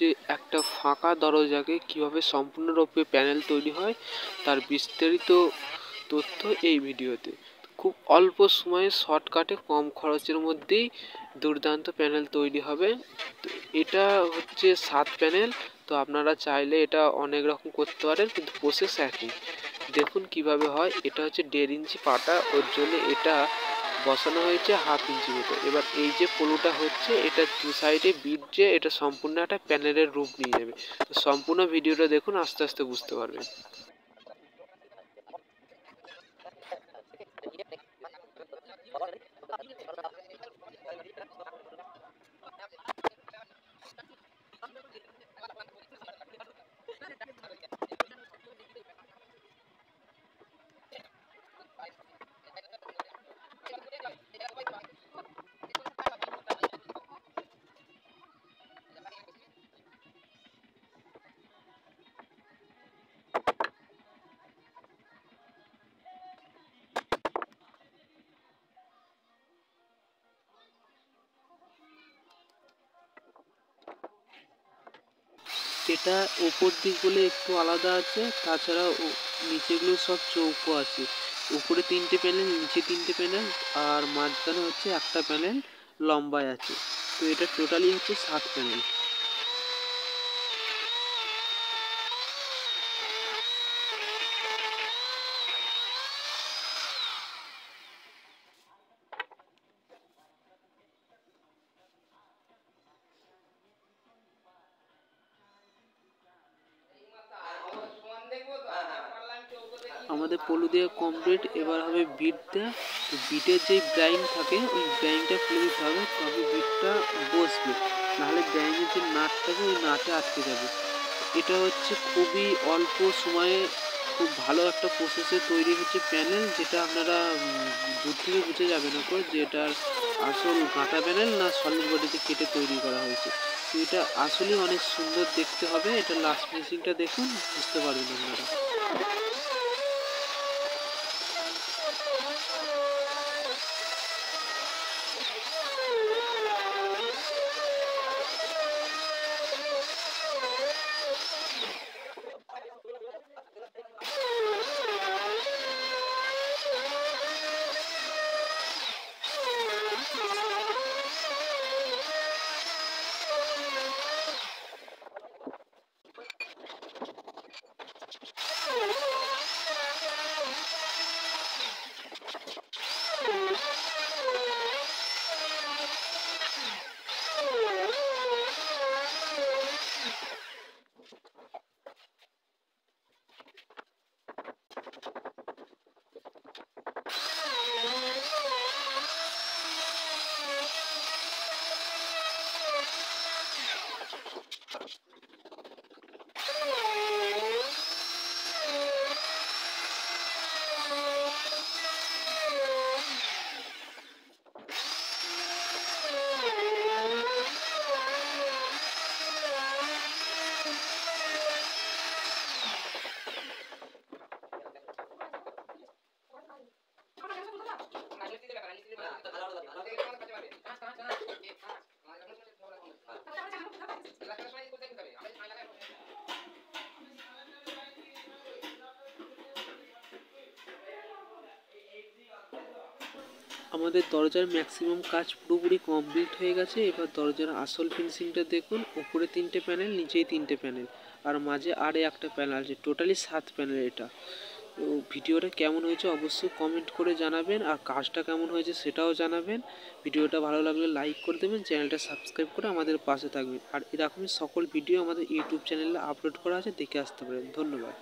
হচ্ছে একটা ফাঁকা দরজাকে কিভাবে সম্পূর্ণরূপে প্যানেল তৈরি হয় তার বিস্তারিত তথ্য এই ভিডিওতে। খুব অল্প সময়ে শর্টকাটে কম খরচের মধ্যেই দুর্দান্ত প্যানেল তৈরি হবে। তো এটা হচ্ছে 7 প্যানেল। তো আপনারা চাইলে এটা অনেক রকম করতে পারেন, কিন্তু প্রসেস একই। দেখুন কিভাবে হয়। এটা হচ্ছে 1.5 ইঞ্চি পাটা, ওর জন্য এটা বসানো হয়েছে 1/2 ইঞ্চি মতো। এবার এই যে পলুটা হচ্ছে এটা দু সাইডে বিট যে এটা সম্পূর্ণ একটা প্যানেলের রূপ নিয়ে যাবে। তো সম্পূর্ণ ভিডিওটা দেখুন, আস্তে আস্তে বুঝতে পারবেন। এটা ওপর দিক বলে একটু আলাদা আছে, তাছাড়া নিচেগুলো সব চৌকো আছে। উপরে 3টে প্যানেল, নিচে 3টে প্যানেল, আর মাঝখানে হচ্ছে একটা প্যানেল লম্বায় আছে। তো এটা টোটালি হচ্ছে 7 প্যানেল। আমাদের পলু দেওয়া কমপ্লিট। এবার হবে বিট দেওয়া। তো বিটের যেই ব্রাইন থাকে ওই ব্রাইনটা খুলে দিতে হবে, তবে বিটটা বসবে, নাহলে ব্রাইনের যে নাট থাকে ওই নাটে আটকে যাবে। এটা হচ্ছে খুবই অল্প সময়ে খুব ভালো একটা প্রসেসে তৈরি হচ্ছে প্যানেল, যেটা আপনারা দূর থেকে বুঝে যাবে না তো যে এটার আসল কাঁটা প্যানেল না সলিড বডিতে কেটে তৈরি করা হয়েছে। তো এটা আসলেই অনেক সুন্দর দেখতে হবে। এটা লাস্ট ফিনিশিংটা দেখুন, বুঝতে পারবেন আপনারা। আমাদের দরজার ম্যাক্সিমাম কাজ পুরোপুরি কমপ্লিট হয়ে গেছে। এবার দরজার আসল ফিনিশিংটা দেখুন। উপরে 3টে প্যানেল, নিচেই 3টে প্যানেল, আর মাঝে আরে একটা প্যানেল আছে। টোটালি 7 প্যানেল এটা। তো ভিডিওটা কেমন হয়েছে অবশ্যই কমেন্ট করে জানাবেন, আর কাজটা কেমন হয়েছে সেটাও জানাবেন। ভিডিওটা ভালো লাগলে লাইক করে দেবেন, চ্যানেলটা সাবস্ক্রাইব করে আমাদের পাশে থাকবেন। আর এরকমই সকল ভিডিও আমাদের ইউটিউব চ্যানেলে আপলোড করা আছে, দেখে আসতে পারেন। ধন্যবাদ।